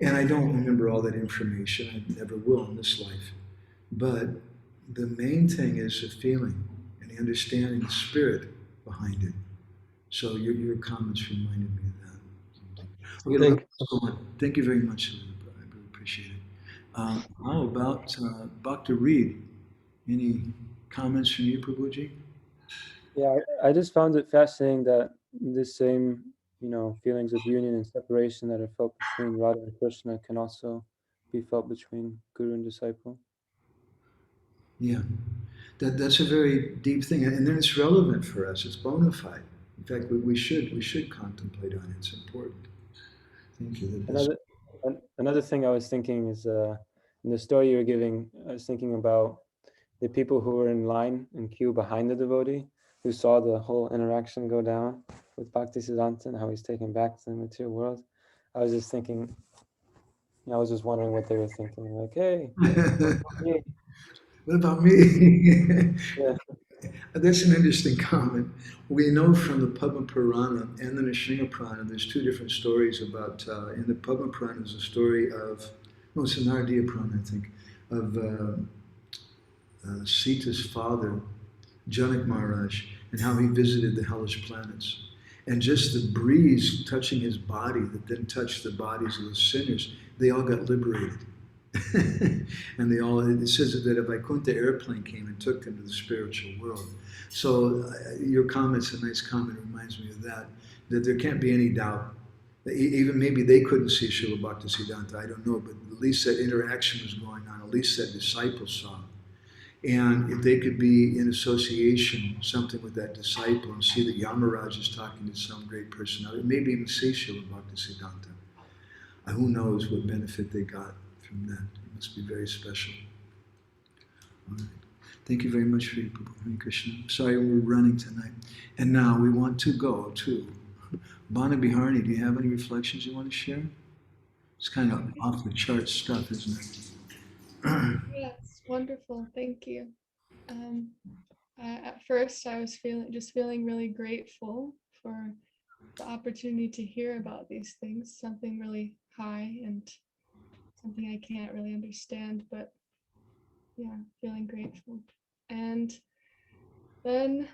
And I don't remember all that information. I never will in this life. But the main thing is the feeling and the understanding, the spirit behind it. So your comments reminded me of that. Okay, Thank let's go on. Thank you very much. I really appreciate it. How about Dr. Reed? Any comments from you, Prabhuji? Yeah, I just found it fascinating that the same, feelings of union and separation that are felt between Radha and Krishna can also be felt between guru and disciple. Yeah, that's a very deep thing, and then it's relevant for us. It's bona fide. In fact, we should contemplate on it. It's important. Thank you. Another thing I was thinking is in the story you were giving, I was thinking about the people who were in line and queue behind the devotee who saw the whole interaction go down with Bhaktisiddhanta and how he's taken back to the material world. I was just thinking, I was just wondering what they were thinking. Like, hey, yeah, What about me? yeah, That's an interesting comment. We know from the Padma Purana and the Nishinga Purana, there's two different stories about, in the Padma Purana, there's a story of, no, it's an Naradiya Purana, I think, of Sita's father, Janak Maharaj, and how he visited the hellish planets. And just the breeze touching his body that then touched the bodies of the sinners, they all got liberated. And it says that a Vaikuntha airplane came and took them to the spiritual world. So your comment's a nice comment, it reminds me of that there can't be any doubt. Even maybe they couldn't see Srila Bhaktisiddhanta, I don't know, but at least that interaction was going on, at least that disciple saw. And if they could be in association, something with that disciple, and see that Yamaraj is talking to some great personality, maybe even see Srila Bhaktisiddhanta. Who knows what benefit they got from that. It must be very special. All right. Thank you very much for your Hare Krishna. Sorry we're running tonight. And now we want to go to Bana Biharni. Do you have any reflections you want to share? It's kind of off the chart stuff, isn't it? Yes, wonderful. Thank you. At first, I was feeling really grateful for the opportunity to hear about these things, something really high and something I can't really understand, but yeah, feeling grateful. And then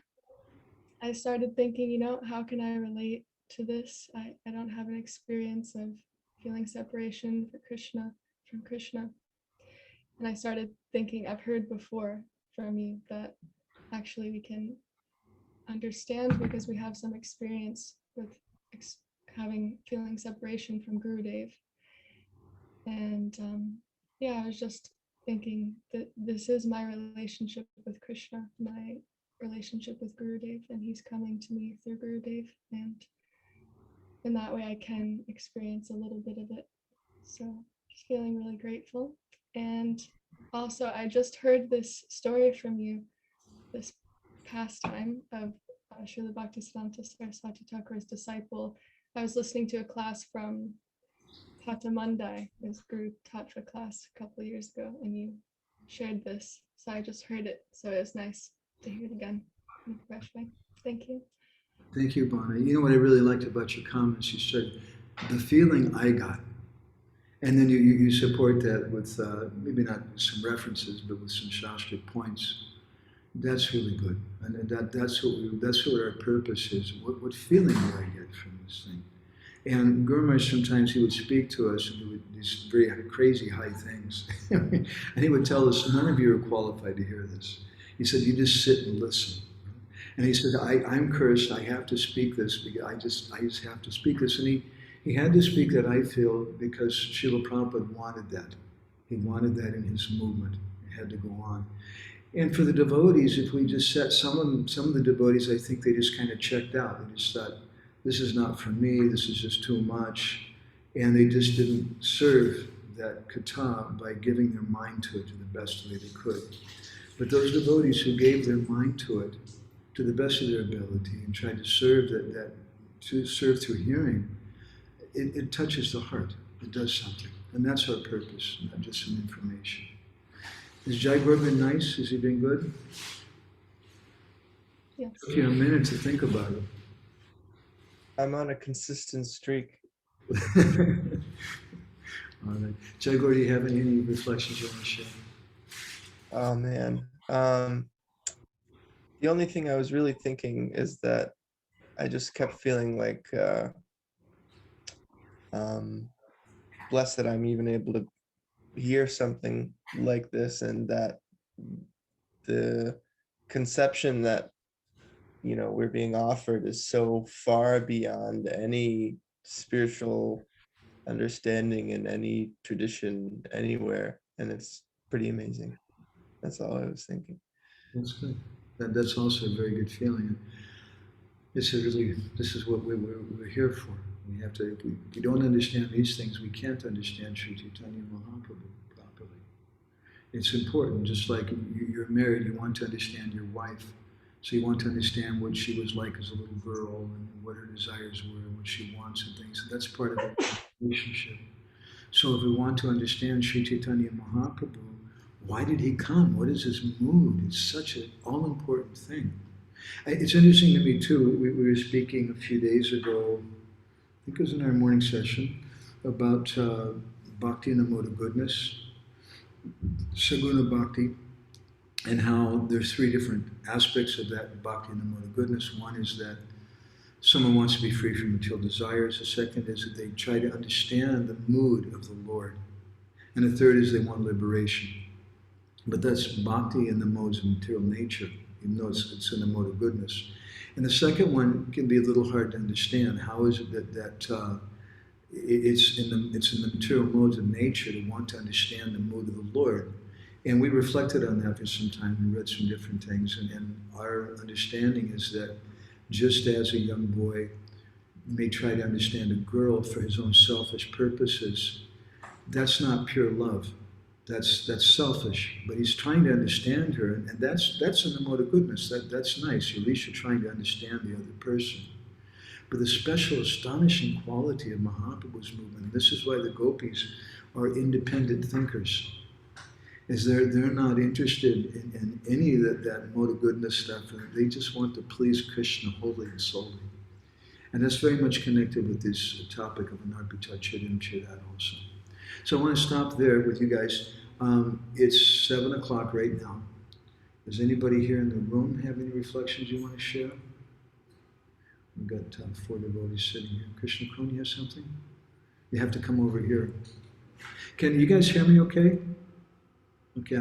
I started thinking, how can I relate to this? I don't have an experience of feeling separation from Krishna. And I started thinking, I've heard before from you that actually we can understand because we have some experience with feeling separation from Gurudev. And I was just thinking that this is my relationship with Krishna, my relationship with Gurudev, and he's coming to me through Gurudev. And in that way, I can experience a little bit of it. So just feeling really grateful. And also, I just heard this story from you this past time of Srila Bhaktisiddhanta Saraswati Thakur's disciple. I was listening to a class from Tata Mandai, his guru taught for class a couple of years ago, and you shared this. So I just heard it. So it was nice to hear it again in a fresh way. Thank you. Thank you, Bana. You know what I really liked about your comments? You said, the feeling I got. And then you support that with maybe not some references, but with some Shastric points. That's really good. And that's what our purpose is. What feeling do I get from this thing? And Guru Maharaj, sometimes he would speak to us and he would these very crazy high things. And he would tell us, none of you are qualified to hear this. He said, you just sit and listen. And he said, I'm cursed, I have to speak this, because I just have to speak this. And he had to speak that, I feel, because Srila Prabhupada wanted that. He wanted that in his movement. It had to go on. And for the devotees, if we just set some of the devotees, I think they just kind of checked out. They just thought, this is not for me, this is just too much. And they just didn't serve that kata by giving their mind to it to the best way they could. But those devotees who gave their mind to it to the best of their ability and tried to serve to serve through hearing, it touches the heart. It does something. And that's our purpose, not just some information. Has Jaipur been nice? Has he been good? Yes. Took you a minute to think about it. I'm on a consistent streak. All right. Jaipur, do you have any reflections you want to share? Oh man. The only thing I was really thinking is that I just kept feeling like blessed that I'm even able to hear something like this, and that the conception that we're being offered is so far beyond any spiritual understanding in any tradition anywhere, and it's pretty amazing. That's all I was thinking. That's good. That's also a very good feeling. This is what we're here for. We have to. If we don't understand these things, we can't understand Sri Chaitanya Mahaprabhu properly. It's important. Just like you're married, you want to understand your wife. So you want to understand what she was like as a little girl and what her desires were and what she wants and things. So that's part of the relationship. So if we want to understand Sri Chaitanya Mahaprabhu, why did he come? What is his mood? It's such an all-important thing. It's interesting to me too, we were speaking a few days ago, I think it was in our morning session, about bhakti in the mode of goodness, saguna bhakti, and how there's three different aspects of that bhakti in the mode of goodness. One is that someone wants to be free from material desires. The second is that they try to understand the mood of the Lord. And the third is they want liberation. But that's bhakti in the modes of material nature, even though it's in the mode of goodness. And the second one can be a little hard to understand. How is it that it's in the material modes of nature to want to understand the mood of the Lord? And we reflected on that for some time and read some different things. And our understanding is that just as a young boy may try to understand a girl for his own selfish purposes, that's not pure love. That's selfish. But he's trying to understand her, and that's in the mode of goodness. That's nice. At least you're trying to understand the other person. But the special, astonishing quality of Mahaprabhu's movement, and this is why the gopis are independent thinkers, is they're not interested in any of that mode of goodness stuff. They just want to please Krishna wholly and solely. And that's very much connected with this topic of Anarpita Chidim Chirat also. So I want to stop there with you guys. It's 7 o'clock right now. Does anybody here in the room have any reflections you want to share? We've got 4 devotees sitting here. Krishna Kun, you have something? You have to come over here. Can you guys hear me okay? Okay,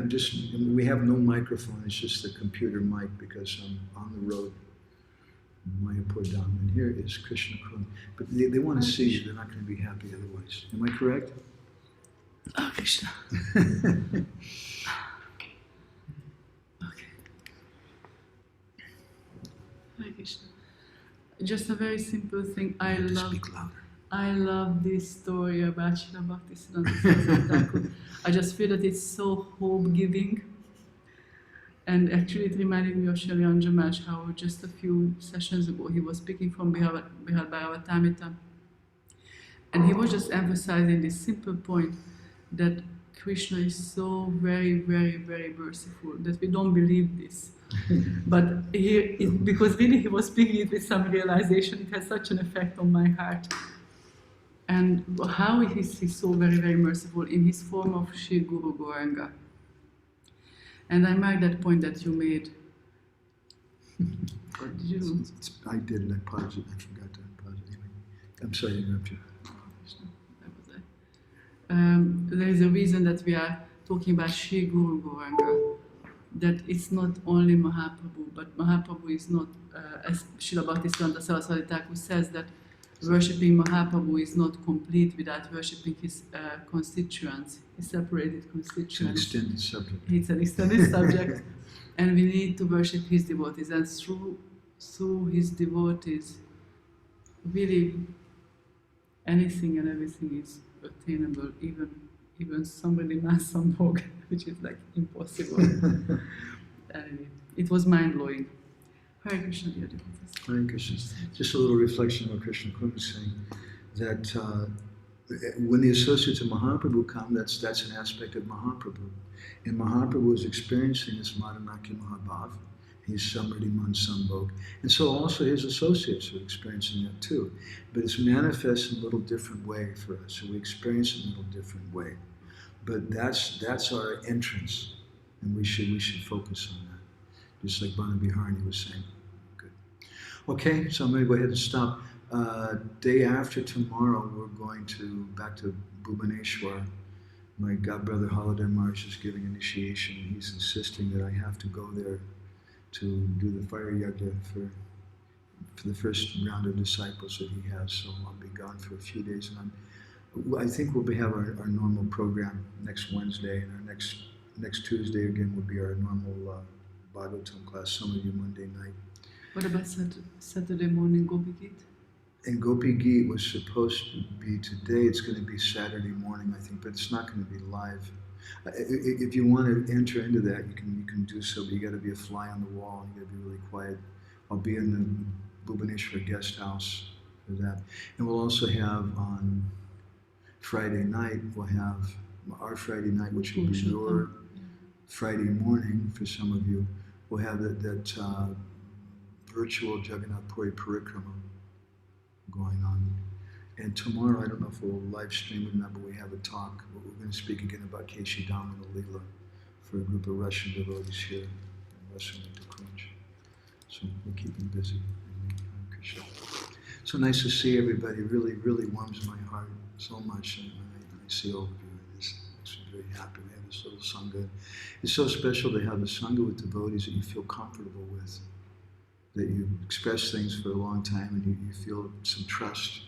we have no microphone, it's just the computer mic because I'm on the road. Mayapur Dham, and here is Krishna Kun. But they want to see you, they're not going to be happy otherwise. Am I correct? Oh, Krishna. Okay. Hare Krishna. Just a very simple thing. Speak louder. I love this story about Srila Bhaktisiddhanta Saraswati Thakur. I just feel that it's so hope-giving. And actually it reminded me of Srila Anjamaj, how just a few sessions ago he was speaking from Bihar Bhagavatamrita. And he was just emphasizing this simple point that Krishna is so very, very, very merciful, that we don't believe this. But because really he was speaking it with some realization, it has such an effect on my heart. And how is he so very, very merciful in his form of Shri Guru Gauranga. And I like that point that you made. Or did you? I did it, I paused it, I forgot to pause it. Anyway, I'm sorry to interrupt you. There is a reason that we are talking about Shri Guru Gauranga, that it's not only Mahaprabhu, but Mahaprabhu is not, as Srila Bhaktisiddhanta Saraswati Thakur says, that worshipping Mahaprabhu is not complete without worshipping his constituents, his separated constituents. It's an extended subject. It's an extended subject, and we need to worship his devotees, and through his devotees, really anything and everything is attainable, even somebody Masambhog, which is like impossible. And it was mind-blowing. Hare Krishna, dear devotees. Hare Krishna. Just a little reflection on what Krishna Kun was saying, that when the associates of Mahaprabhu come, that's an aspect of Mahaprabhu. And Mahaprabhu is experiencing this Madhanakya Mahabhav. He's Samriddhi Man Sambhog. And so also his associates are experiencing that too. But it's manifest in a little different way for us. So we experience it in a little different way. But that's our entrance. And we should focus on that. Just like Bhana Biharani was saying. Good. Okay, so I'm going to go ahead and stop. Day after tomorrow, we're going back to Bhubaneswar. My godbrother Holiday Marsh is giving initiation. He's insisting that I have to go there to do the fire yajna for the first round of disciples that he has. So I'll be gone for a few days, and I think we'll have our normal program next Wednesday, and our next Tuesday again will be our normal Bhagavatam class. Some of you Monday night. What about Saturday morning Gopi Gita? And Gopi Gita was supposed to be today. It's going to be Saturday morning, I think, but it's not going to be live. If you want to enter into that, you can do so, but you got to be a fly on the wall. You got to be really quiet. I'll be in the Bhubaneswar guest house for that, and we'll also have on Friday night. We'll have our Friday night, which will be your Friday morning for some of you. We'll have that virtual Jagannath Puri Parikrama going on. And tomorrow, I don't know if we'll live stream it or not, but we have a talk. But we're going to speak again about Keshi Damana Leela for a group of Russian devotees here in Western Kunj. So we'll keep them busy. Krishna. So nice to see everybody. Really, really warms my heart so much. And when I see all of you, it makes me very happy. We have this little Sangha. It's so special to have a Sangha with devotees that you feel comfortable with, that you express things for a long time and you feel some trust.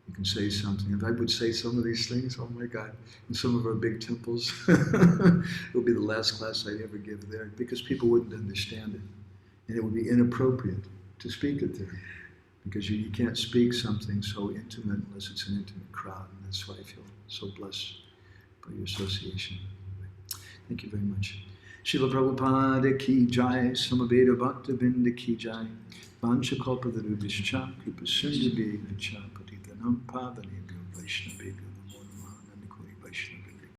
You can say something. If I would say some of these things, oh my God, in some of our big temples, it would be the last class I'd ever give there because people wouldn't understand it. And it would be inappropriate to speak it there because you can't speak something so intimate unless it's an intimate crowd. And that's why I feel so blessed by your association. Thank you very much. Srila Prabhupada ki jai, Samaveda Bhakta Binda ki jai, Vanchakalpatarubhishcha, Kripa Sindhu Devacha, Patitanam Pavanebhyo Vaishnavebhyo